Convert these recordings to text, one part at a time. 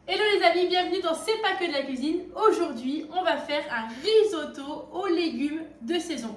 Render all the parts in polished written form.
Hello les amis, bienvenue dans C'est pas que de la cuisine. Aujourd'hui, on va faire un risotto aux légumes de saison.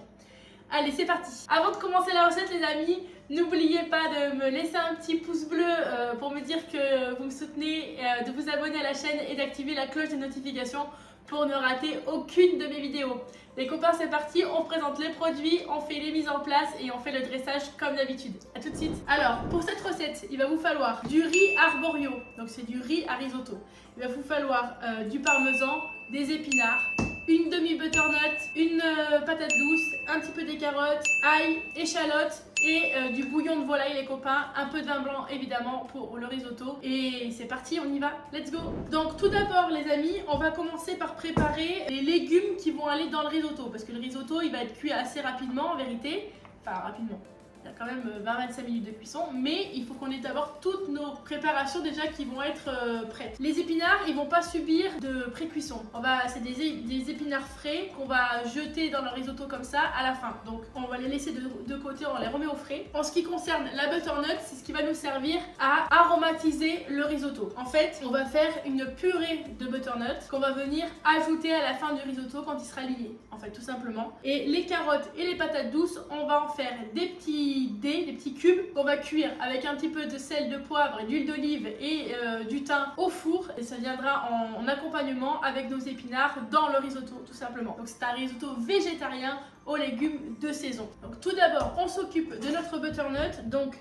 Allez, c'est parti. Avant de commencer la recette les amis, n'oubliez pas de me laisser un petit pouce bleu pour me dire que vous me soutenez, de vous abonner à la chaîne et d'activer la cloche de notification pour ne rater aucune de mes vidéos. Les copains, c'est parti, on présente les produits, on fait les mises en place et on fait le dressage comme d'habitude. A tout de suite. Alors, pour cette recette, il va vous falloir du riz arborio, donc c'est du riz à risotto. Il va vous falloir du parmesan, des épinards, une demi-butternut, une patate douce, un petit peu des carottes, ail, échalotes et du bouillon de volaille les copains, un peu de vin blanc évidemment pour le risotto. Et c'est parti, on y va, let's go. Donc tout d'abord les amis, on va commencer par préparer les légumes qui vont aller dans le risotto. Parce que le risotto il va être cuit assez rapidement en vérité, enfin rapidement. Il y a quand même 20-25 minutes de cuisson, mais il faut qu'on ait d'abord toutes nos préparations déjà qui vont être prêtes. Les épinards, ils vont pas subir de pré-cuisson. C'est des épinards frais qu'on va jeter dans le risotto comme ça à la fin. Donc on va les laisser de côté, on les remet au frais. En ce qui concerne la butternut, c'est ce qui va nous servir à aromatiser le risotto. En fait, on va faire une purée de butternut qu'on va venir ajouter à la fin du risotto quand il sera lié. En fait, tout simplement. Et les carottes et les patates douces, on va en faire des petits cubes qu'on va cuire avec un petit peu de sel, de poivre, d'huile d'olive et du thym au four. Et ça viendra en accompagnement avec nos épinards dans le risotto tout simplement. Donc c'est un risotto végétarien aux légumes de saison. Donc tout d'abord, on s'occupe de notre butternut. Donc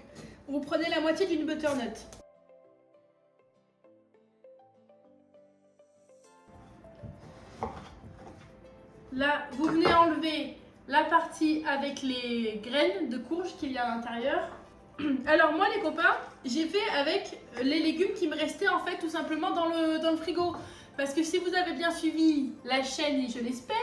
vous prenez la moitié d'une butternut. Là, vous venez enlever la partie avec les graines de courge qu'il y a à l'intérieur. Alors moi les copains, j'ai fait avec les légumes qui me restaient en fait tout simplement dans le frigo. Parce que si vous avez bien suivi la chaîne, et je l'espère,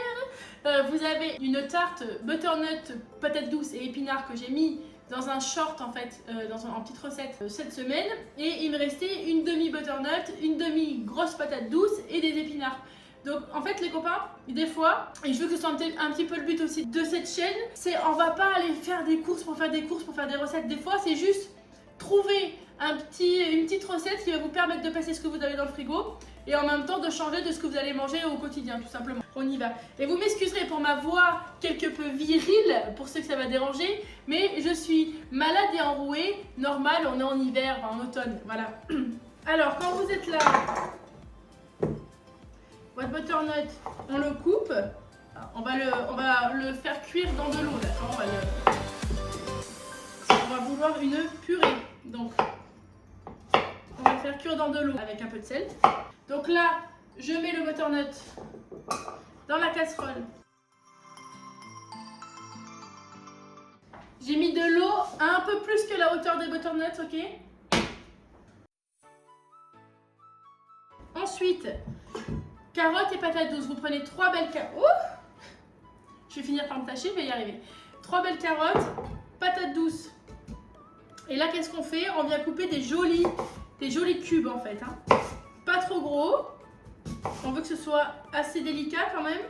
vous avez une tarte butternut, patate douce et épinards que j'ai mis dans un short en fait, en petite recette cette semaine. Et il me restait une demi butternut, une demi grosse patate douce et des épinards. Donc en fait les copains, des fois, et je veux que ce soit un petit peu le but aussi de cette chaîne, c'est on va pas aller faire des courses pour faire des recettes. Des fois c'est juste trouver une petite recette qui va vous permettre de passer ce que vous avez dans le frigo et en même temps de changer de ce que vous allez manger au quotidien tout simplement. On y va. Et vous m'excuserez pour ma voix quelque peu virile, pour ceux que ça va déranger, mais je suis malade et enrouée, normal, on est en hiver, en automne, voilà. Alors quand vous êtes là, votre butternut, on le coupe, on va le faire cuire dans de l'eau, d'accord, on va vouloir une purée, donc on va le faire cuire dans de l'eau avec un peu de sel. Donc là, je mets le butternut dans la casserole. J'ai mis de l'eau un peu plus que la hauteur des butternuts, ok? Ensuite, carottes et patates douces, vous prenez 3 belles carottes. Je vais finir par me tâcher, je vais y arriver. 3 belles carottes, patates douces. Et là, qu'est-ce qu'on fait? On vient couper des jolis cubes en fait. Hein. Pas trop gros. On veut que ce soit assez délicat quand même.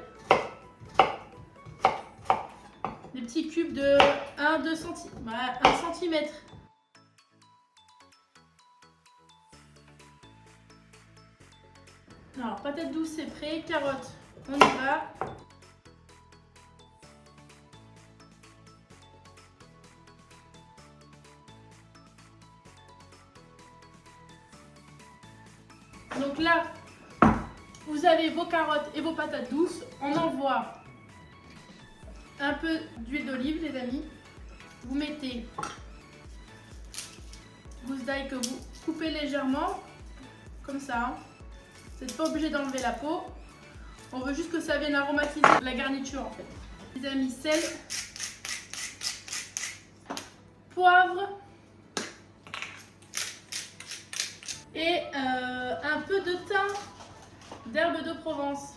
Des petits cubes de 1-2 cm. Voilà, 1 cm. Alors, patate douce, c'est prêt. Carottes, on y va. Donc là, vous avez vos carottes et vos patates douces. On envoie un peu d'huile d'olive, les amis. Vous mettez gousse d'ail que vous coupez légèrement, comme ça. Hein. Vous n'êtes pas obligé d'enlever la peau. On veut juste que ça vienne aromatiser la garniture en fait. Les amis, sel, poivre et un peu de thym, d'herbe de Provence.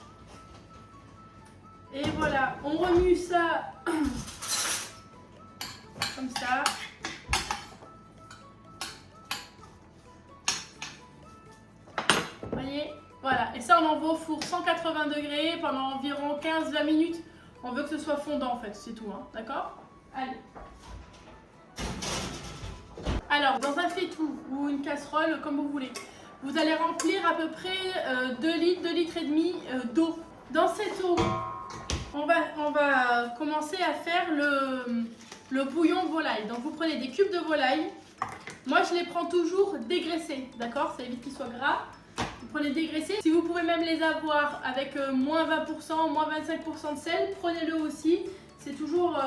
Et voilà, on remue ça comme ça. Voyez, voilà, et ça on envoie au four 180 degrés pendant environ 15-20 minutes. On veut que ce soit fondant en fait, c'est tout, hein, d'accord? Allez. Alors, dans un faitout ou une casserole, comme vous voulez, vous allez remplir à peu près 2 litres, 2 litres et demi d'eau. Dans cette eau, on va commencer à faire le bouillon de volaille. Donc vous prenez des cubes de volaille. Moi je les prends toujours dégraissés, d'accord? Ça évite qu'ils soient gras. Vous prenez dégraissés. Si vous pouvez même les avoir avec moins 20%, moins 25% de sel, prenez-le aussi. C'est toujours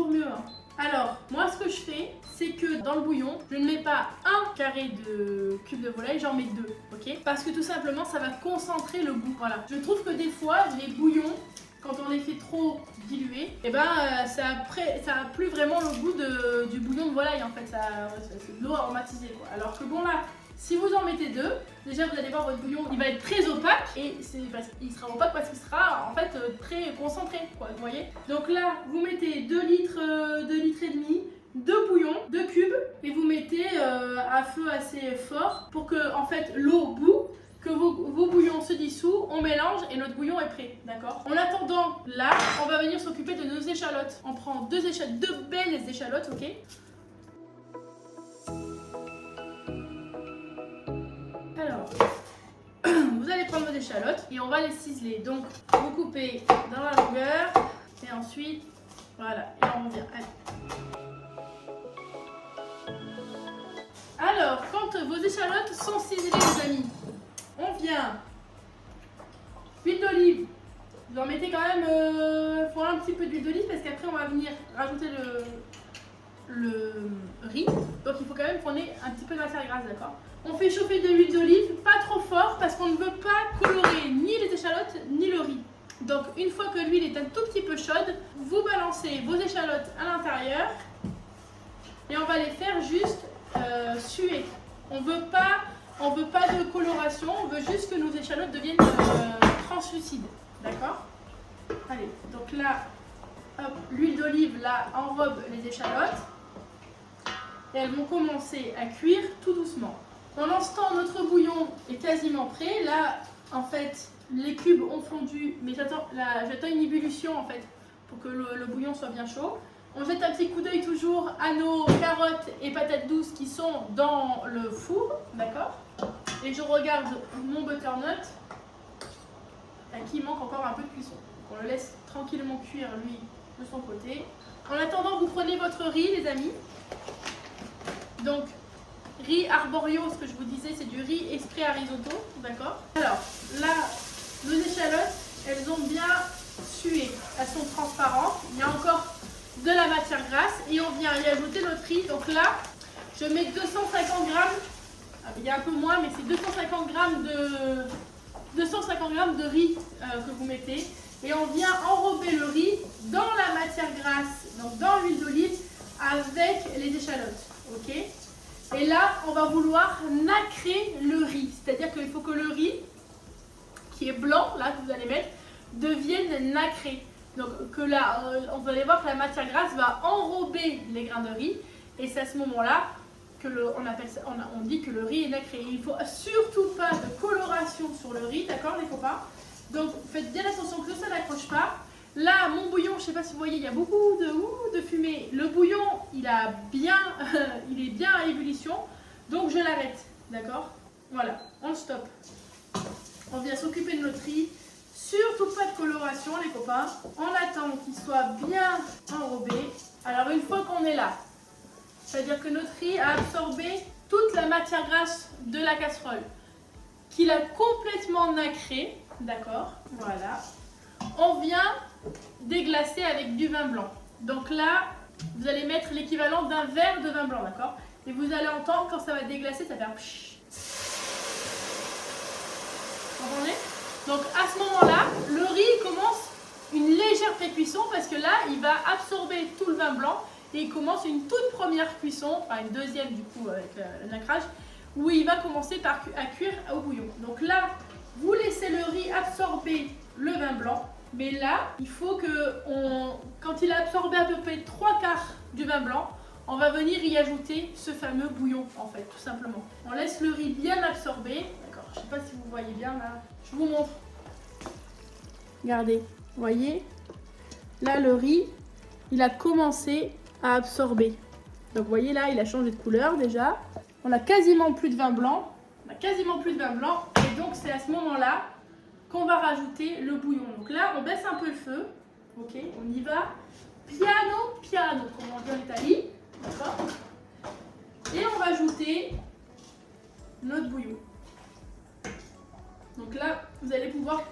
mieux. Hein. Alors, moi ce que je fais, c'est que dans le bouillon, je ne mets pas un carré de cube de volaille, j'en mets 2, ok? Parce que tout simplement, ça va concentrer le goût. Voilà. Je trouve que des fois, les bouillons, quand on les fait trop diluer, et ça a plus vraiment le goût du bouillon de volaille en fait. C'est de l'eau aromatisée quoi. Alors que bon là, si vous en mettez 2, déjà vous allez voir votre bouillon, il va être très opaque et il sera opaque parce qu'il sera en fait très concentré quoi, vous voyez. Donc là, vous mettez 2 litres et demi de bouillon, 2 cubes et vous mettez à feu assez fort pour que en fait l'eau bout, que vos bouillons se dissouent, on mélange et notre bouillon est prêt, d'accord? En attendant, là, on va venir s'occuper de nos échalotes. On prend 2 belles échalotes, ok? Alors, vous allez prendre vos échalotes et on va les ciseler. Donc, vous coupez dans la longueur et ensuite, voilà, et on revient. Allez. Alors, quand vos échalotes sont ciselées, les amis, on vient. Huile d'olive. Vous en mettez quand même faut un petit peu d'huile d'olive parce qu'après on va venir rajouter le riz. Donc il faut quand même qu'on ait un petit peu de matière grasse, d'accord? On fait chauffer de l'huile d'olive, pas trop fort parce qu'on ne veut pas colorer ni les échalotes ni le riz. Donc une fois que l'huile est un tout petit peu chaude, vous balancez vos échalotes à l'intérieur et on va les faire juste suer. On veut pas de coloration, on veut juste que nos échalotes deviennent translucides, d'accord? Allez, donc là, l'huile d'olive là enrobe les échalotes et elles vont commencer à cuire tout doucement. Pendant ce temps, notre bouillon est quasiment prêt. Là, en fait, les cubes ont fondu, mais j'attends une ébullition en fait pour que le bouillon soit bien chaud. On jette un petit coup d'œil toujours à nos carottes et patates douces qui sont dans le four, d'accord? Et je regarde mon butternut qui manque encore un peu de cuisson. On le laisse tranquillement cuire lui de son côté. En attendant, vous prenez votre riz, les amis. Donc, riz arborio, ce que je vous disais, c'est du riz exprès à risotto, d'accord? Alors, là, nos échalotes, elles ont bien sué. Elles sont transparentes. Il y a encore de la matière grasse et on vient y ajouter notre riz. Donc là, je mets 250 grammes. Il y a un peu moins, mais c'est 250 grammes de riz que vous mettez. Et on vient enrober le riz dans la matière grasse, donc dans l'huile d'olive, avec les échalotes. Ok? Et là, on va vouloir nacrer le riz. C'est-à-dire qu'il faut que le riz, qui est blanc, là, que vous allez mettre, devienne nacré. Donc que là, on va aller voir que la matière grasse va enrober les grains de riz. Et c'est à ce moment-là que on dit que le riz est nacré. Il ne faut surtout pas de coloration sur le riz, d'accord les copains? Donc faites bien attention que ça n'accroche pas. Là, mon bouillon, je ne sais pas si vous voyez, il y a beaucoup de fumée. Le bouillon, il est bien à ébullition. Donc je l'arrête, d'accord? Voilà, on stoppe. On vient s'occuper de notre riz. Surtout pas de coloration les copains. On attend qu'il soit bien enrobé. Alors une fois qu'on est là, c'est-à-dire que notre riz a absorbé toute la matière grasse de la casserole, qu'il a complètement nacré, d'accord? Voilà. On vient déglacer avec du vin blanc. Donc là, vous allez mettre l'équivalent d'un verre de vin blanc, d'accord? Et vous allez entendre quand ça va déglacer, ça va faire pshhh. Vous entendez? Donc à ce moment-là, le riz commence une légère pré-cuisson parce que là, il va absorber tout le vin blanc et il commence une toute première cuisson, enfin une deuxième du coup avec le nacrage, où il va commencer à cuire au bouillon. Donc là, vous laissez le riz absorber le vin blanc, mais là, il faut que, quand il a absorbé à peu près 3/4 du vin blanc, on va venir y ajouter ce fameux bouillon en fait, tout simplement. On laisse le riz bien absorber. Je ne sais pas si vous voyez bien là. Je vous montre. Regardez, vous voyez? Là, le riz, il a commencé à absorber. Donc, vous voyez là, il a changé de couleur déjà. On a quasiment plus de vin blanc. On a quasiment plus de vin blanc. Et donc, c'est à ce moment-là qu'on va rajouter le bouillon. Donc là, on baisse un peu le feu. Ok, on y va. Piano, piano, comme on dit en Italie. D'accord. Et on va ajouter notre bouillon. Donc là, vous allez pouvoir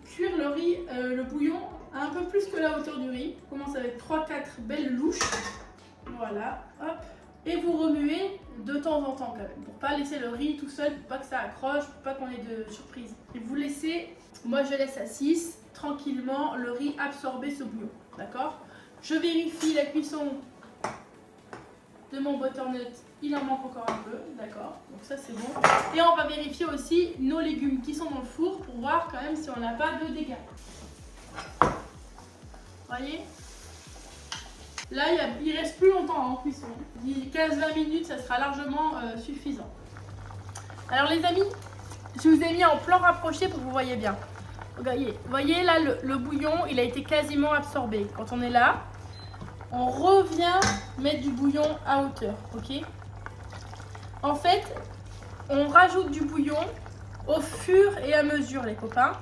cuire le riz, le bouillon un peu plus que la hauteur du riz. On commence avec 3-4 belles louches. Voilà, hop. Et vous remuez de temps en temps quand même, pour pas laisser le riz tout seul, pour pas que ça accroche, pour pas qu'on ait de surprise. Et vous laissez, moi je laisse à 6, tranquillement le riz absorber ce bouillon, d'accord? Je vérifie la cuisson de mon butternut, il en manque encore un peu, d'accord? Donc ça c'est bon. Et on va vérifier aussi nos légumes qui sont dans le four pour voir quand même si on n'a pas de dégâts. Voyez? Là, il reste plus longtemps en cuisson. 15-20 minutes, ça sera largement suffisant. Alors les amis, je vous ai mis en plan rapproché pour que vous voyez bien. Voyez là, le bouillon, il a été quasiment absorbé. Quand on est là, on revient mettre du bouillon à hauteur, ok? En fait, on rajoute du bouillon au fur et à mesure, les copains.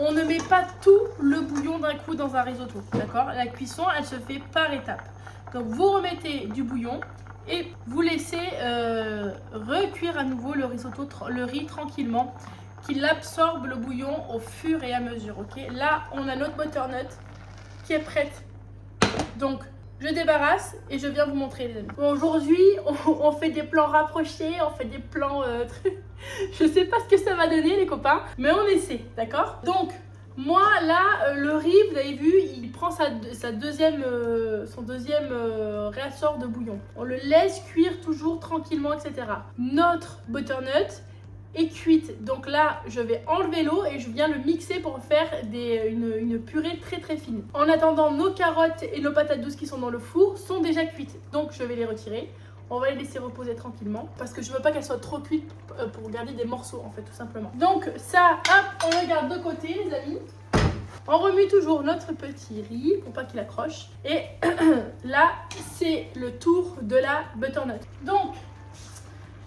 On ne met pas tout le bouillon d'un coup dans un risotto, d'accord? La cuisson, elle se fait par étapes. Donc, vous remettez du bouillon et vous laissez recuire à nouveau le risotto, le riz tranquillement, qu'il absorbe le bouillon au fur et à mesure, ok? Là, on a notre butternut qui est prête. Donc, je débarrasse et je viens vous montrer, les amis. Aujourd'hui, on fait des plans rapprochés, on fait des plans... Je sais pas ce que ça va donner, les copains, mais on essaie, d'accord? Donc, moi, là, le riz, vous avez vu, il prend son deuxième réassort de bouillon. On le laisse cuire toujours tranquillement, etc. Notre butternut est cuite. Donc là, je vais enlever l'eau et je viens le mixer pour faire une purée très très fine. En attendant, nos carottes et nos patates douces qui sont dans le four sont déjà cuites. Donc je vais les retirer. On va les laisser reposer tranquillement parce que je veux pas qu'elles soient trop cuites pour garder des morceaux en fait, tout simplement. Donc ça, hop, on le garde de côté, les amis. On remue toujours notre petit riz pour pas qu'il accroche. Et là, c'est le tour de la butternut. Donc,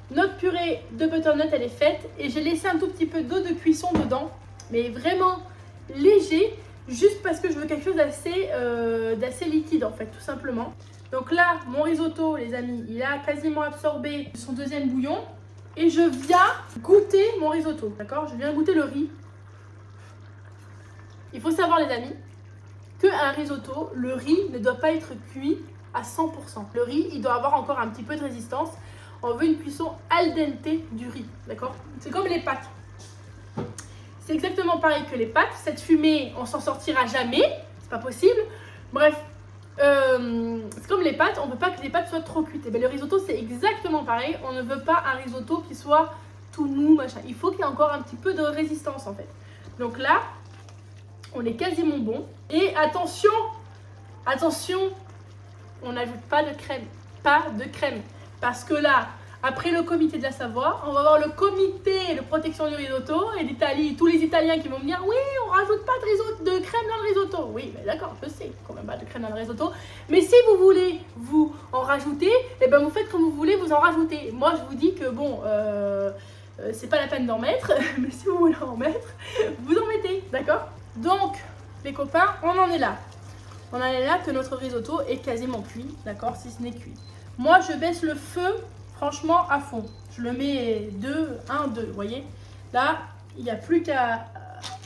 notre purée de butternut, elle est faite et j'ai laissé un tout petit peu d'eau de cuisson dedans, mais vraiment léger, juste parce que je veux quelque chose d'assez liquide en fait, tout simplement. Donc là, mon risotto, les amis, il a quasiment absorbé son deuxième bouillon et je viens goûter mon risotto, d'accord? Je viens goûter le riz. Il faut savoir, les amis, qu'un risotto, le riz ne doit pas être cuit à 100%. Le riz, il doit avoir encore un petit peu de résistance. On veut une cuisson al dente du riz, d'accord? C'est comme les pâtes. C'est exactement pareil que les pâtes. Cette fumée, on s'en sortira jamais. C'est pas possible. Bref, c'est comme les pâtes. On ne veut pas que les pâtes soient trop cuites. Et bien, le risotto, c'est exactement pareil. On ne veut pas un risotto qui soit tout mou, machin. Il faut qu'il y ait encore un petit peu de résistance, en fait. Donc là, on est quasiment bon. Et attention, attention, on n'ajoute pas de crème. Pas de crème. Parce que là, après le comité de la Savoie, on va voir le comité de protection du risotto et l'Italie, tous les Italiens qui vont me dire oui, on rajoute pas de crème dans le risotto. Oui, mais d'accord, je sais qu'on met pas de crème dans le risotto. Mais si vous voulez vous en rajouter, eh ben vous faites comme vous voulez, vous en rajoutez. Moi, je vous dis que bon, c'est pas la peine d'en mettre, mais si vous voulez en mettre, vous en mettez, d'accord? Donc, les copains, on en est là. On en est là que notre risotto est quasiment cuit, d'accord, si ce n'est cuit. Moi, je baisse le feu, franchement, à fond. Je le mets 2, 1, 2, vous voyez. Là, il n'y a plus qu'à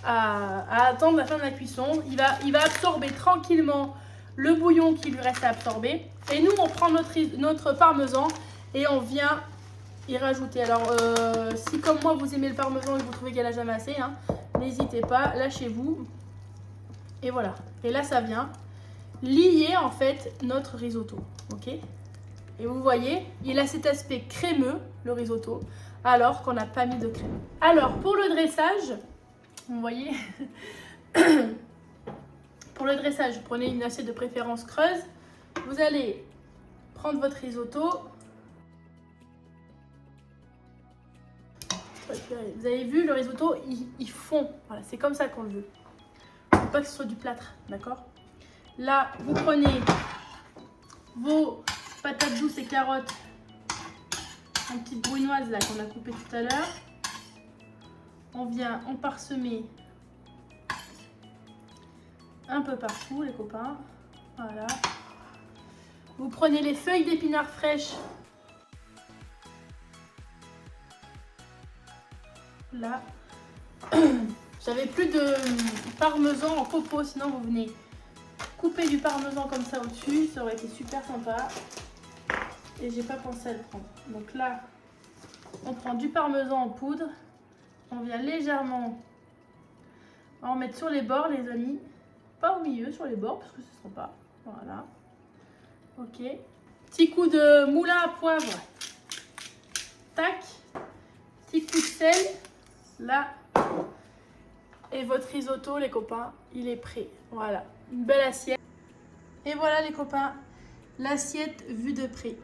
attendre la fin de la cuisson. Il va absorber tranquillement le bouillon qui lui reste à absorber. Et nous, on prend notre parmesan et on vient y rajouter. Alors, si comme moi, vous aimez le parmesan et que vous trouvez qu'il n'y en a jamais assez, hein, n'hésitez pas, lâchez-vous. Et voilà. Et là, ça vient lier, en fait, notre risotto. Ok ? Et vous voyez, il a cet aspect crémeux, le risotto, alors qu'on n'a pas mis de crème. Alors, pour le dressage, vous voyez, pour le dressage, prenez une assiette de préférence creuse. Vous allez prendre votre risotto. Vous avez vu, le risotto, il fond. Voilà, c'est comme ça qu'on le veut. Il ne faut pas que ce soit du plâtre, d'accord? Là, vous prenez vos patates douces et carottes en petites brunoises là qu'on a coupées tout à l'heure. on vient en parsemer un peu partout les copains. Voilà. Vous prenez les feuilles d'épinards fraîches. Là. J'avais plus de parmesan en copeaux, sinon vous venez couper du parmesan comme ça au-dessus, ça aurait été super sympa. Et j'ai pas pensé à le prendre. Donc là, on prend du parmesan en poudre. On vient légèrement en mettre sur les bords, les amis. Pas au milieu, sur les bords, parce que ce ne sera pas. Voilà. Ok. Petit coup de moulin à poivre. Tac. Petit coup de sel. Là. Et votre risotto, les copains, il est prêt. Voilà. Une belle assiette. Et voilà, les copains, l'assiette vue de près.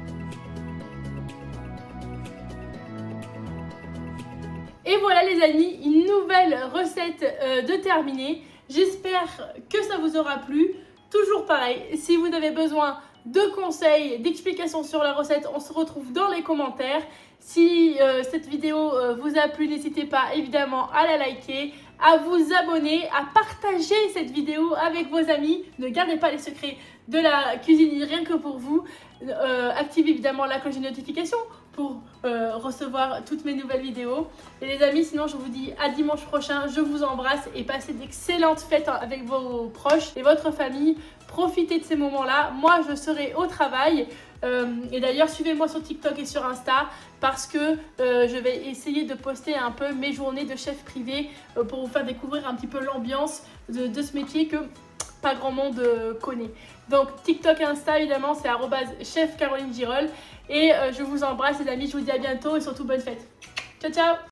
Et voilà les amis, une nouvelle recette de terminée. J'espère que ça vous aura plu. Toujours pareil, si vous avez besoin de conseils, d'explications sur la recette, on se retrouve dans les commentaires. Si cette vidéo vous a plu, n'hésitez pas évidemment à la liker, à vous abonner, à partager cette vidéo avec vos amis. Ne gardez pas les secrets de la cuisine rien que pour vous. Activez évidemment la cloche de notification pour recevoir toutes mes nouvelles vidéos. Et les amis, sinon je vous dis à dimanche prochain. Je vous embrasse et passez d'excellentes fêtes avec vos proches et votre famille. Profitez de ces moments-là. Moi, je serai au travail. Et d'ailleurs, suivez-moi sur TikTok et sur Insta parce que je vais essayer de poster un peu mes journées de chef privé pour vous faire découvrir un petit peu l'ambiance de ce métier que pas grand monde connaît. Donc TikTok et Insta évidemment c'est @chef Caroline Girol et je vous embrasse les amis, je vous dis à bientôt et surtout bonne fête. Ciao ciao.